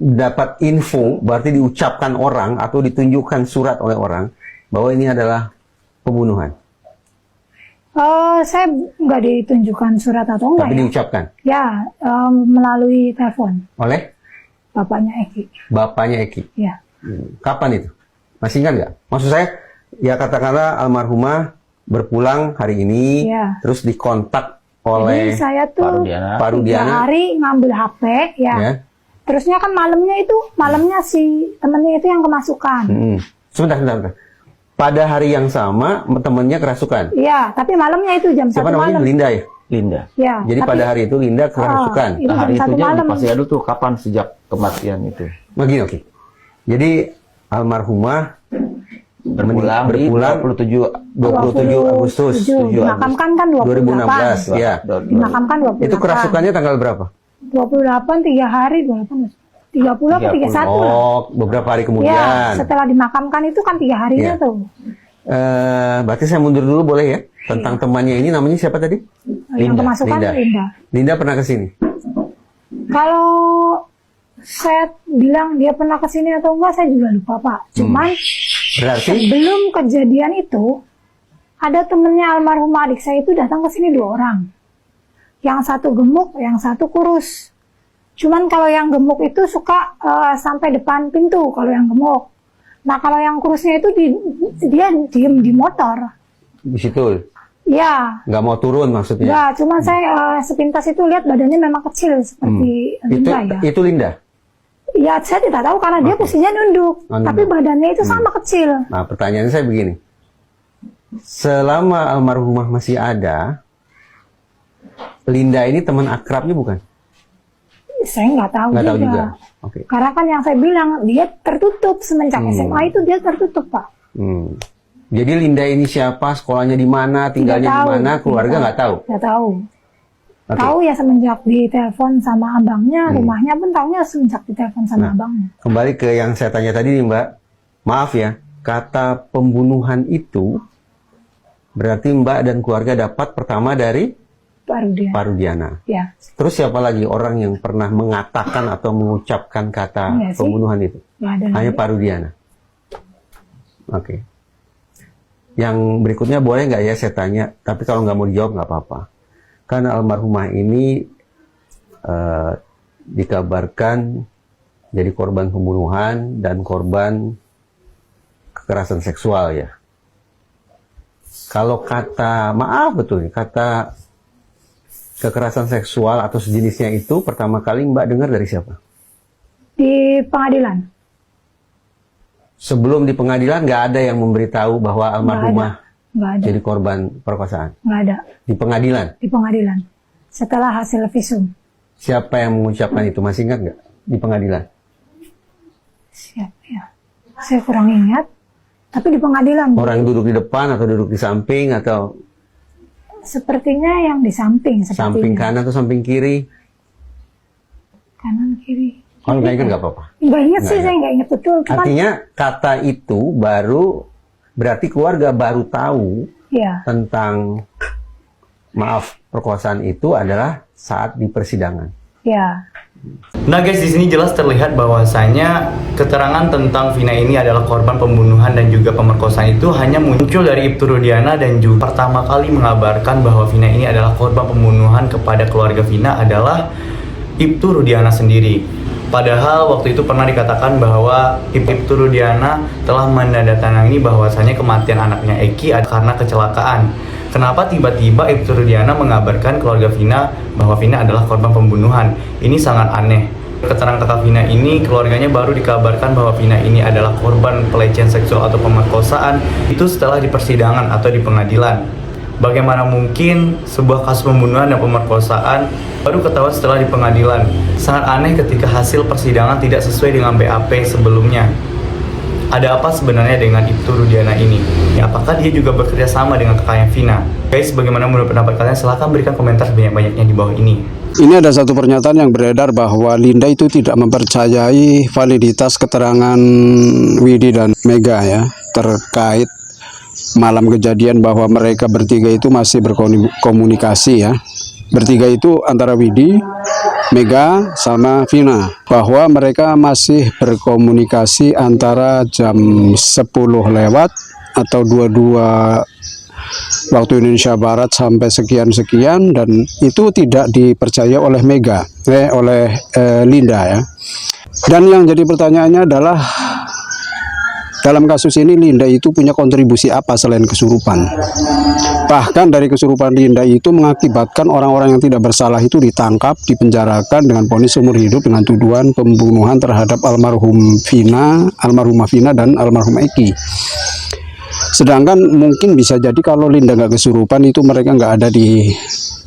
dapat info, berarti diucapkan orang atau ditunjukkan surat oleh orang bahwa ini adalah pembunuhan. Saya nggak ditunjukkan surat atau enggak. Tapi ya? diucapkan? Ya, melalui telepon. Oleh? Bapaknya Eki. Bapaknya Eki? Ya. Kapan itu? Masih ingat nggak? Maksud saya, ya katakanlah almarhumah berpulang hari ini, ya. Terus dikontak oleh Jadi saya tuh Pak Rudiana. 3 hari ngambil HP, ya. Terusnya kan malamnya si temennya itu yang kemasukan. Sebentar. Pada hari yang sama, temannya kerasukan? Iya, tapi malamnya itu jam 1 Siapa namanya? malam. Linda ya? Linda. Ya, Jadi pada hari itu Linda kerasukan? itu Hari jam 1 itunya malam. dipastikan dulu tuh kapan sejak kematian itu. Begini, oke. Jadi almarhumah Berpulang di 27 Agustus 27. Dimakamkan kan 2016. Ya. Dimakamkan 28. Itu kerasukannya tanggal berapa? 28, 3 hari, 28. 30 atau 31 lah. Oh, beberapa hari kemudian. Ya, setelah dimakamkan itu kan 3 harinya tuh. Berarti saya mundur dulu boleh ya? Tentang temannya ini namanya siapa tadi? Yang kemasukan Linda. Linda pernah ke sini? Kalau saya bilang dia pernah ke sini atau enggak, saya juga lupa, Pak. Cuman berarti sebelum kejadian itu, ada temennya almarhum adik saya itu datang ke sini 2 orang. Yang satu gemuk, yang satu kurus. Cuman kalau yang gemuk itu suka sampai depan pintu, kalau yang gemuk. Nah, kalau yang kurusnya itu dia diem di motor. di situ? Ya. Nggak mau turun maksudnya? Ya, cuman saya sepintas itu lihat badannya memang kecil seperti Linda ya. Itu Linda? Ya, saya tidak tahu karena dia posisinya nunduk. Tapi badannya itu sama kecil. Nah, pertanyaan saya begini. Selama almarhumah masih ada, Linda ini teman akrabnya bukan? Saya nggak tahu juga. Okay. Karena kan yang saya bilang, dia tertutup semenjak SMA itu dia tertutup, Pak. Jadi Linda ini siapa, sekolahnya di mana, tinggalnya di mana, keluarga nggak tahu? Nggak tahu. Okay. Tahu ya semenjak ditelepon sama abangnya, rumahnya pun tahunya semenjak ditelepon sama abangnya. Kembali ke yang saya tanya tadi nih, Mbak. Maaf ya, kata pembunuhan itu berarti Mbak dan keluarga dapat pertama dari Pak Rudiana. Ya. Terus siapa lagi orang yang pernah mengatakan atau mengucapkan kata pembunuhan itu? Hanya Pak Rudiana. Oke. Yang berikutnya boleh nggak ya saya tanya? Tapi kalau nggak mau dijawab nggak apa-apa. Karena almarhumah ini dikabarkan jadi korban pembunuhan dan korban kekerasan seksual ya. Kalau kata, maaf betul nih, kata kekerasan seksual atau sejenisnya itu pertama kali Mbak dengar dari siapa? Di pengadilan. Sebelum di pengadilan nggak ada yang memberitahu bahwa almarhumah nggak ada. jadi korban perkosaan? Nggak ada. Di pengadilan? Di pengadilan. Setelah hasil visum. Siapa yang mengucapkan itu? Masih ingat nggak? Di pengadilan? Siapa ya? Saya kurang ingat. Tapi di pengadilan. Orang yang duduk di depan atau duduk di samping atau? Sepertinya yang di samping. Samping kanan atau samping kiri? Kanan kiri. Kalau nggak ingat nggak apa-apa? Nggak ingat sih, saya nggak ingat betul. Cuman, artinya kata itu baru, berarti keluarga baru tahu tentang, maaf, perkosaan itu adalah saat di persidangan. Ya. Nah guys, di sini jelas terlihat bahwasanya keterangan tentang Vina ini adalah korban pembunuhan dan juga pemerkosaan itu hanya muncul dari Ibtu Rudiana, dan juga pertama kali mengabarkan bahwa Vina ini adalah korban pembunuhan kepada keluarga Vina adalah Ibtu Rudiana sendiri. Padahal waktu itu pernah dikatakan bahwa Ibtu Rudiana telah menandatangani bahwasanya kematian anaknya Eki karena kecelakaan. Kenapa tiba-tiba Ibtu Rudiana mengabarkan keluarga Vina bahwa Vina adalah korban pembunuhan? Ini sangat aneh. Keterangan kakak Vina ini, keluarganya baru dikabarkan bahwa Vina ini adalah korban pelecehan seksual atau pemerkosaan itu setelah di persidangan atau di pengadilan. Bagaimana mungkin sebuah kasus pembunuhan dan pemerkosaan baru ketahuan setelah di pengadilan? Sangat aneh ketika hasil persidangan tidak sesuai dengan BAP sebelumnya. Ada apa sebenarnya dengan Ibtu Rudiana ini? Ya, apakah dia juga bekerja sama dengan kakaknya Vina? Guys, bagaimana menurut pendapat kalian? Silahkan berikan komentar sebanyak-banyaknya di bawah ini. Ini ada satu pernyataan yang beredar bahwa Linda itu tidak mempercayai validitas keterangan Widi dan Mega ya, terkait malam kejadian bahwa mereka bertiga itu masih berkomunikasi ya. bertiga itu antara Widi, Mega, sama Vina, bahwa mereka masih berkomunikasi antara jam 10 lewat atau 22 waktu Indonesia Barat sampai sekian-sekian, dan itu tidak dipercaya oleh Linda ya. Dan yang jadi pertanyaannya adalah, dalam kasus ini Linda itu punya kontribusi apa selain kesurupan? Bahkan dari kesurupan Linda itu mengakibatkan orang-orang yang tidak bersalah itu ditangkap, dipenjarakan dengan vonis seumur hidup dengan tuduhan pembunuhan terhadap almarhumah Vina dan almarhum Eki. Sedangkan mungkin bisa jadi kalau Linda nggak kesurupan itu mereka nggak ada di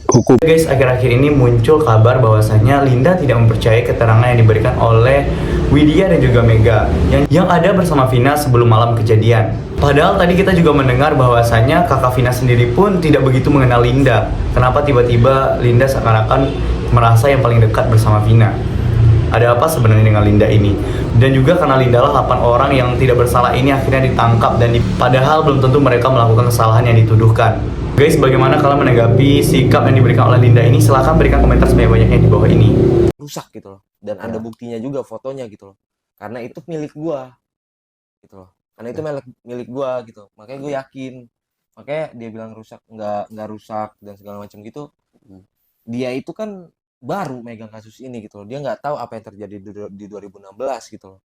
hukum. Guys, akhir-akhir ini muncul kabar bahwasanya Linda tidak mempercayai keterangan yang diberikan oleh Widya dan juga Mega yang ada bersama Vina sebelum malam kejadian. Padahal tadi kita juga mendengar bahwasanya kakak Vina sendiri pun tidak begitu mengenal Linda. Kenapa tiba-tiba Linda seakan-akan merasa yang paling dekat bersama Vina? Ada apa sebenarnya dengan Linda ini? Dan juga karena Linda lah 8 orang yang tidak bersalah ini akhirnya ditangkap padahal belum tentu mereka melakukan kesalahan yang dituduhkan. Guys, bagaimana kalian menanggapi sikap yang diberikan oleh Linda ini? Silahkan berikan komentar sebanyak-banyaknya di bawah ini. Rusak gitu loh, dan ada buktinya juga, fotonya gitu loh, karena itu milik gua gitu loh, karena itu milik gua gitu, makanya gue yakin, makanya dia bilang rusak, nggak rusak dan segala macam gitu. Dia itu kan baru megang kasus ini gitu loh, dia nggak tahu apa yang terjadi di 2016 gitu loh.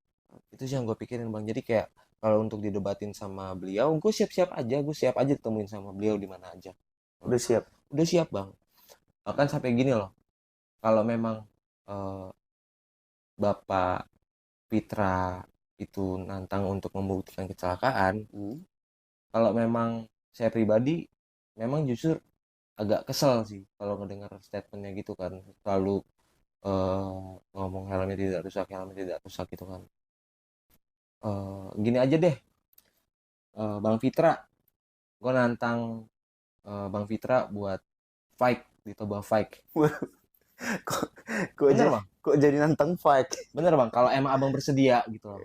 Itu sih yang gue pikirin bang. Jadi kayak kalau untuk didebatin sama beliau, gue siap aja temuin sama beliau di mana aja. Udah siap bang. Bahkan sampai gini loh, kalau memang Bapak Fitra itu nantang untuk membuktikan kecelakaan, kalau memang saya pribadi memang justru agak kesel sih kalau ngedengar statementnya gitu kan, selalu ngomong helmnya tidak rusak gitu kan. Gini aja deh, Bang Fitra, gue nantang Bang Fitra buat fight di Toba Fight. Kok jadi nantang fight? Bener bang, kalau emang abang bersedia gitu loh.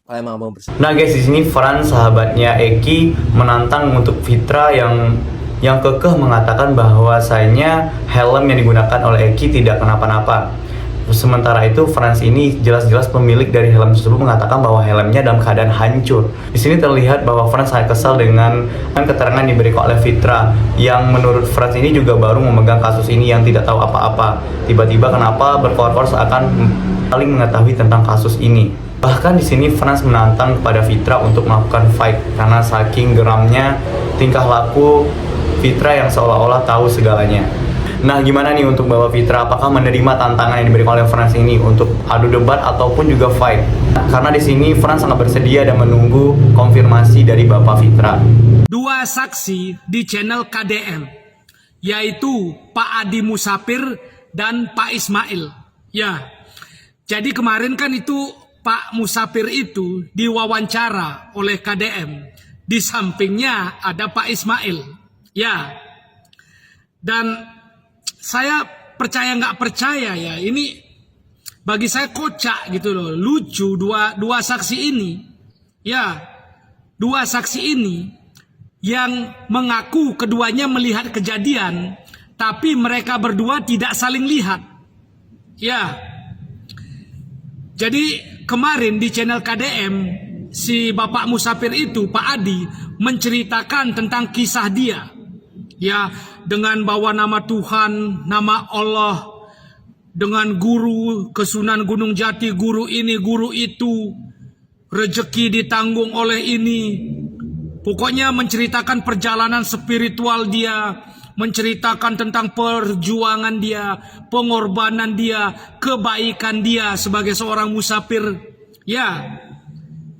Kalau emang abang bersedia. Nah guys, di sini Frans sahabatnya Eki menantang untuk Fitra yang kekeh mengatakan bahwasanya helm yang digunakan oleh Eki tidak kenapa-napa. Sementara itu Frans ini jelas-jelas pemilik dari helm tersebut mengatakan bahwa helmnya dalam keadaan hancur. Di sini terlihat bahwa Frans sangat kesal dengan keterangan diberikan oleh Fitra yang menurut Frans ini juga baru memegang kasus ini yang tidak tahu apa-apa. Tiba-tiba kenapa berkor-kor seakan paling mengetahui tentang kasus ini. Bahkan di sini Frans menantang kepada Fitra untuk melakukan fight karena saking geramnya tingkah laku Fitra yang seolah-olah tahu segalanya. Nah, gimana nih untuk Bapak Fitra? Apakah menerima tantangan yang diberikan oleh Frans ini untuk adu debat ataupun juga fight? Karena di sini Frans sangat bersedia dan menunggu konfirmasi dari Bapak Fitra. Dua saksi di channel KDM, yaitu Pak Adi Musafir dan Pak Ismail. Ya, jadi kemarin kan itu Pak Musafir itu diwawancara oleh KDM. Di sampingnya ada Pak Ismail. Ya, dan saya percaya nggak percaya ya, ini bagi saya kocak gitu loh, lucu dua saksi ini. Ya, dua saksi ini yang mengaku keduanya melihat kejadian, tapi mereka berdua tidak saling lihat. Ya, jadi kemarin di channel KDM si Bapak Musafir itu, Pak Adi, menceritakan tentang kisah dia. Ya, dengan bawa nama Tuhan, nama Allah, dengan guru ke Sunan Gunung Jati, guru ini, guru itu, rezeki ditanggung oleh ini. Pokoknya menceritakan perjalanan spiritual dia, menceritakan tentang perjuangan dia, pengorbanan dia, kebaikan dia sebagai seorang musafir. Ya,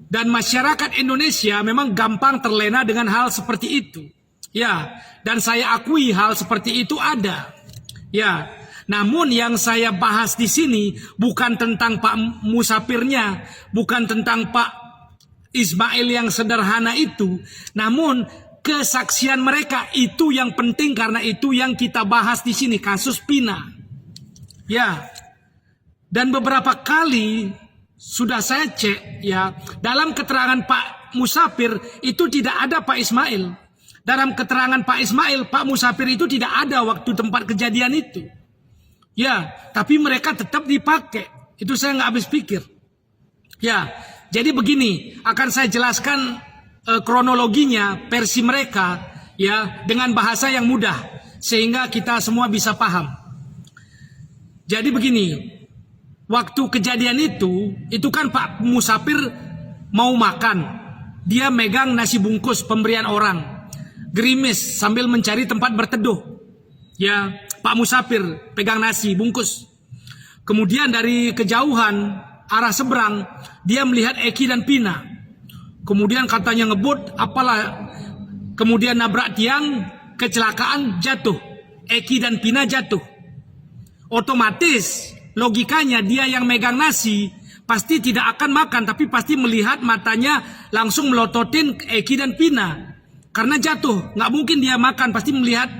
dan masyarakat Indonesia memang gampang terlena dengan hal seperti itu. Ya, dan saya akui hal seperti itu ada. Ya, namun yang saya bahas di sini bukan tentang Pak Musafirnya, bukan tentang Pak Ismail yang sederhana itu, namun kesaksian mereka itu yang penting, karena itu yang kita bahas di sini, kasus Pina. Ya, dan beberapa kali sudah saya cek ya, dalam keterangan Pak Musafir itu tidak ada Pak Ismail. dalam keterangan Pak Ismail, Pak Musafir itu tidak ada waktu tempat kejadian itu. Ya, tapi mereka tetap dipakai. Itu saya nggak habis pikir. Ya, jadi begini, akan saya jelaskan kronologinya, versi mereka, ya, dengan bahasa yang mudah, sehingga kita semua bisa paham. Jadi begini, waktu kejadian itu kan Pak Musafir mau makan. Dia megang nasi bungkus pemberian orang. Gerimis sambil mencari tempat berteduh. Ya, Pak Musafir pegang nasi bungkus. Kemudian dari kejauhan, arah seberang, dia melihat Eki dan Pina. Kemudian katanya ngebut, apalah. Kemudian nabrak tiang, kecelakaan, jatuh. Eki dan Pina jatuh. Otomatis logikanya dia yang megang nasi pasti tidak akan makan, tapi pasti melihat matanya langsung melototin Eki dan Pina karena jatuh. Nggak mungkin dia makan, pasti melihat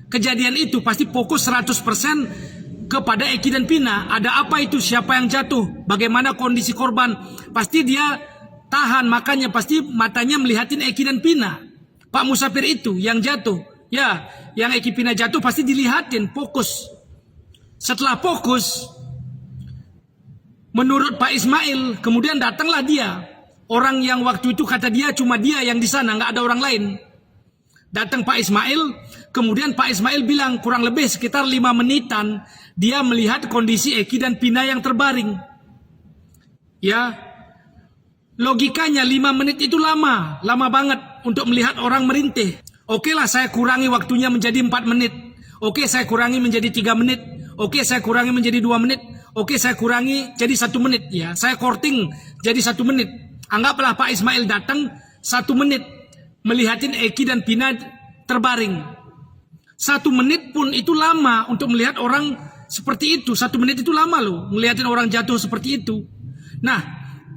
kejadian itu, pasti fokus 100% kepada Eki dan Pina. Ada apa itu, siapa yang jatuh, bagaimana kondisi korban, pasti dia tahan, makanya pasti matanya melihatin Eki dan Pina. Pak Musafir itu yang jatuh, ya, yang Eki Pina jatuh pasti dilihatin, fokus. Setelah fokus, menurut Pak Ismail, kemudian datanglah dia. Orang yang waktu itu kata dia cuma dia yang di sana, nggak ada orang lain. Datang Pak Ismail, kemudian Pak Ismail bilang kurang lebih sekitar 5 menitan, dia melihat kondisi Eki dan Pina yang terbaring. Ya, logikanya 5 menit itu lama banget untuk melihat orang merintih. Oke lah, saya kurangi waktunya menjadi 4 menit. Oke, saya kurangi menjadi 3 menit. Oke, saya kurangi menjadi 2 menit. Oke, saya kurangi jadi 1 menit. Ya, saya korting jadi 1 menit. Anggaplah Pak Ismail datang 1 menit melihatin Eki dan Pina terbaring. 1 menit pun itu lama untuk melihat orang seperti itu. 1 menit itu lama loh, melihatin orang jatuh seperti itu. Nah,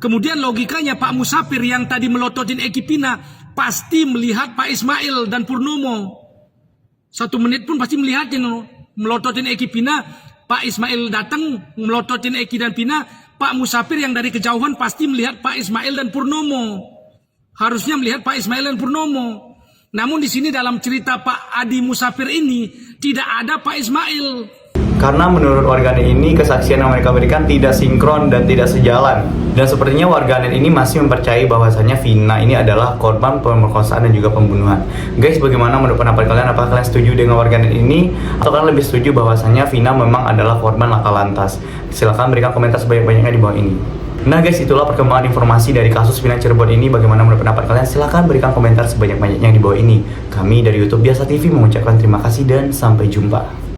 kemudian logikanya Pak Musafir yang tadi melototin Eki Pina pasti melihat Pak Ismail dan Purnomo. 1 menit pun pasti melihatin melototin Eki Pina. Pak Ismail datang melototin Eki dan Pina. Pak Musafir yang dari kejauhan pasti melihat Pak Ismail dan Purnomo. Harusnya melihat Pak Ismail dan Purnomo. Namun di sini dalam cerita Pak Adi Musafir ini tidak ada Pak Ismail. Karena menurut warganet ini kesaksian yang mereka berikan tidak sinkron dan tidak sejalan. Dan sepertinya warganet ini masih mempercayai bahwasannya Vina ini adalah korban pemerkosaan dan juga pembunuhan. Guys, bagaimana menurut pendapat kalian? Apakah kalian setuju dengan warganet ini? Atau kalian lebih setuju bahwasannya Vina memang adalah korban laka lantas? Silahkan berikan komentar sebanyak-banyaknya di bawah ini. Nah guys, itulah perkembangan informasi dari kasus Vina Cirebon ini. Bagaimana menurut pendapat kalian? Silahkan berikan komentar sebanyak-banyaknya di bawah ini. Kami dari YouTube Biasa TV mengucapkan terima kasih dan sampai jumpa.